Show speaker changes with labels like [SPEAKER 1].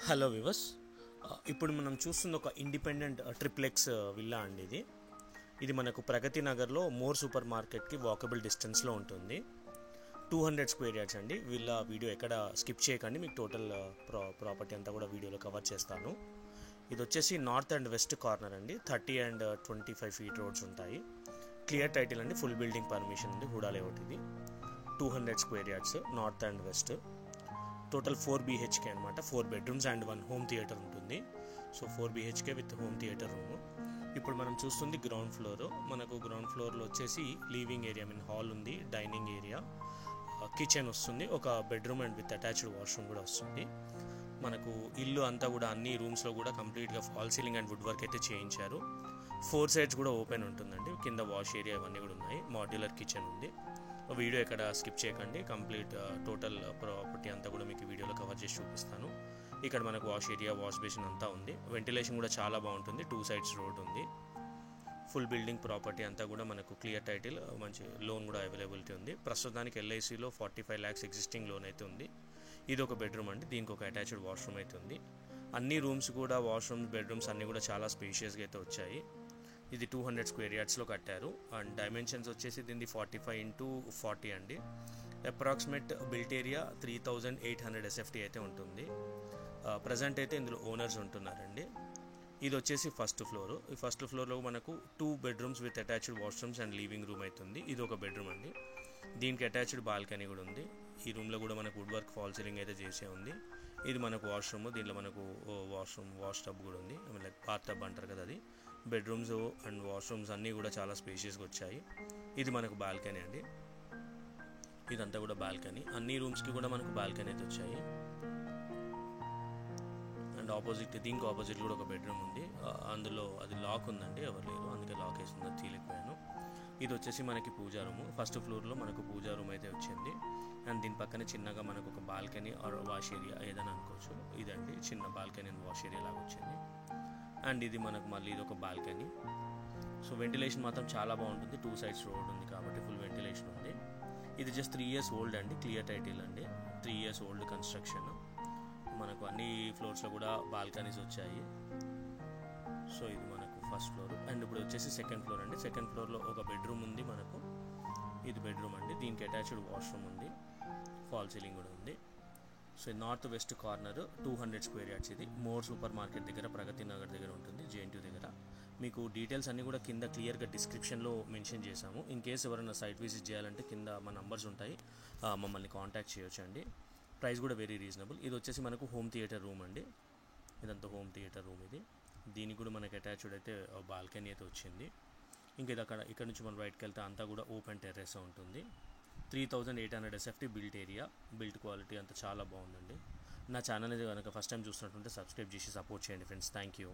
[SPEAKER 1] Hello వివస్, ఇప్పుడు మనం చూస్తున్న ఒక ఇండిపెండెంట్ ట్రిప్లెక్స్ విల్లా అండి. ఇది మనకు ప్రగతి నగర్లో మోర్ సూపర్ మార్కెట్కి వాకబుల్ డిస్టెన్స్లో ఉంటుంది. 200 స్క్వేర్ యార్డ్స్ అండి. విల్లా వీడియో ఎక్కడ స్కిప్ చేయకండి, మీకు టోటల్ ప్రాపర్టీ అంతా కూడా వీడియోలో కవర్ చేస్తాను. ఇది వచ్చేసి నార్త్ అండ్ వెస్ట్ కార్నర్ అండి. 30 and 25 ఫీట్ రోడ్స్ ఉంటాయి. క్లియర్ టైటిల్ అండి, ఫుల్ బిల్డింగ్ పర్మిషన్ ఉంది. హుడా లేఅవుట్. ఇది 200 square yards, north and west. Total 4 BHK అనమాట. 4 బెడ్రూమ్స్ అండ్ 1 హోమ్ థియేటర్ ఉంటుంది. So 4 BHK with home theatre room. ఇప్పుడు మనం చూస్తుంది గ్రౌండ్ ఫ్లోర్. మనకు గ్రౌండ్ ఫ్లోర్లో వచ్చేసి లివింగ్ ఏరియా, హాల్ ఉంది, డైనింగ్ ఏరియా, కిచెన్ వస్తుంది, ఒక bedroom and with attached washroom కూడా వస్తుంది. మనకు ఇల్లు అంతా కూడా అన్ని రూమ్స్లో కూడా కంప్లీట్గా fall ceiling and wood work అయితే చేయించారు. 4 sides కూడా ఓపెన్ ఉంటుందండి. కింద వాష్ ఏరియా ఇవన్నీ కూడా ఉన్నాయి. మాడ్యులర్ కిచెన్ ఉంది. వీడియో ఎక్కడ స్కిప్ చేయకండి, కంప్లీట్ టోటల్ ప్రాపర్టీ అంతా కూడా మీకు వీడియోలో కవర్ చేసి చూపిస్తాను. ఇక్కడ మనకు వాష్ ఏరియా, వాష్ బేసిన్ అంతా ఉంది. వెంటిలేషన్ కూడా చాలా బాగుంటుంది. 2 sides రోడ్ ఉంది. ఫుల్ బిల్డింగ్ ప్రాపర్టీ అంతా కూడా మనకు క్లియర్ టైటిల్, మంచి లోన్ కూడా అవైలబిలిటీ ఉంది. ప్రస్తుతానికి LICలో 45 lakhs ఎగ్జిస్టింగ్ లోన్ అయితే ఉంది. ఇది ఒక బెడ్రూమ్ అండి. దీనికి ఒక అటాచ్డ్ వాష్రూమ్ అయితే ఉంది. అన్ని రూమ్స్ కూడా, వాష్రూమ్స్, బెడ్రూమ్స్ అన్నీ కూడా చాలా స్పేషియస్గా అయితే వచ్చాయి. ఇది 200 స్క్వేర్ యార్డ్స్లో కట్టారు. అండ్ డైమెన్షన్స్ వచ్చేసి దీన్ని 45 into 40 అండి. అప్రాక్సిమేట్ బిల్ట్ ఏరియా 3800 SFT అయితే ఉంటుంది. ప్రజెంట్ అయితే ఇందులో ఓనర్స్ ఉంటున్నారండి. ఇది వచ్చేసి ఫస్ట్ ఫ్లోర్. ఈ ఫస్ట్ ఫ్లోర్లో మనకు 2 bedrooms with attached washrooms and living room అవుతుంది. ఇది ఒక బెడ్రూమ్ అండి. దీనికి అటాచ్డ్ బాల్కనీ కూడా ఉంది. ఈ రూమ్లో కూడా మనకు వుడ్ వర్క్, ఫాల్ సీలింగ్ అయితే చేసే ఉంది. ఇది మనకు వాష్రూమ్. దీంట్లో మనకు వాష్రూమ్, వాష్ టబ్ కూడా ఉంది, లైక్ బాత్ టబ్ అంటారు కదా అది. బెడ్రూమ్స్ అండ్ వాష్రూమ్స్ అన్నీ కూడా చాలా స్పేషియస్గా వచ్చాయి. ఇది మనకు బాల్కనీ అండి. ఇదంతా కూడా బాల్కనీ. అన్ని రూమ్స్కి కూడా మనకు బాల్కనీ అయితే వచ్చాయి. అండ్ దీనికి ఆపోజిట్ కూడా ఒక బెడ్రూమ్ ఉంది. అందులో అది లాక్ ఉందండి, ఎవరు లేరు, అందుకే లాక్ వేసింది, తీయలేకపోయాను. ఇది వచ్చేసి మనకి పూజా రూమ్. ఫస్ట్ ఫ్లోర్లో మనకు పూజా రూమ్ అయితే వచ్చింది. అండ్ దీని పక్కనే చిన్నగా మనకు ఒక బాల్కనీ ఆర్ వాష్ ఏరియా ఏదైనా అనుకోవచ్చు. ఇదండి చిన్న బాల్కనీ అండ్ వాష్ ఏరియా లాగా వచ్చింది. అండ్ ఇది మనకు మళ్ళీ ఇది ఒక బాల్కనీ. సో వెంటిలేషన్ మాత్రం చాలా బాగుంటుంది. 2 sides రోడ్ ఉంది కాబట్టి ఫుల్ వెంటిలేషన్ ఉంది. ఇది జస్ట్ 3 years ఓల్డ్ అండి. క్లియర్ టైటిల్ అండి. 3 years ఓల్డ్ కన్స్ట్రక్షన్. మనకు అన్ని ఫ్లోర్స్లో కూడా బాల్కనీస్ వచ్చాయి. సో ఇది మనకు ఫస్ట్ ఫ్లోర్. అండ్ ఇప్పుడు వచ్చేసి సెకండ్ ఫ్లోర్ అండి. సెకండ్ ఫ్లోర్లో ఒక బెడ్రూమ్ ఉంది మనకు. ఇది బెడ్రూమ్ అండి. దీనికి అటాచ్డ్ వాష్రూమ్ ఉంది, ఫాల్ సీలింగ్ కూడా ఉంది. So north west corner, 200 square yards. ఇది మోర్ సూపర్ మార్కెట్ దగ్గర, ప్రగతి నగర్ దగ్గర ఉంటుంది, JNT దగ్గర. మీకు డీటెయిల్స్ అన్నీ కూడా కింద క్లియర్గా డిస్క్రిప్షన్లో మెన్షన్ చేశాము. ఇన్ కేస్ ఎవరైనా సైట్ విజిట్ చేయాలంటే కింద మా నంబర్స్ ఉంటాయి, మమ్మల్ని కాంటాక్ట్ చేయొచ్చు అండి. ప్రైస్ కూడా వెరీ రీజనబుల్. ఇది వచ్చేసి మనకు హోమ్ థియేటర్ రూమ్ అండి. ఇదంతా హోమ్ థియేటర్ రూమ్. ఇది దీనికి కూడా మనకి అటాచ్డ్ అయితే బాల్కనీ అయితే వచ్చింది. ఇంకా ఇది ఇక్కడ నుంచి మనం రైట్కి వెళ్తే అంతా కూడా ఓపెన్ టెర్రస్ ఉంటుంది. 3800 SFT built area, built quality అంతా చాలా బాగుందండి. నా ఛానల్ అయితే కనుక ఫస్ట్ టైం చూస్తున్నట్టుంటే సబ్స్క్రైబ్ చేసి సపోర్ట్ చేయండి ఫ్రెండ్స్. Thank you.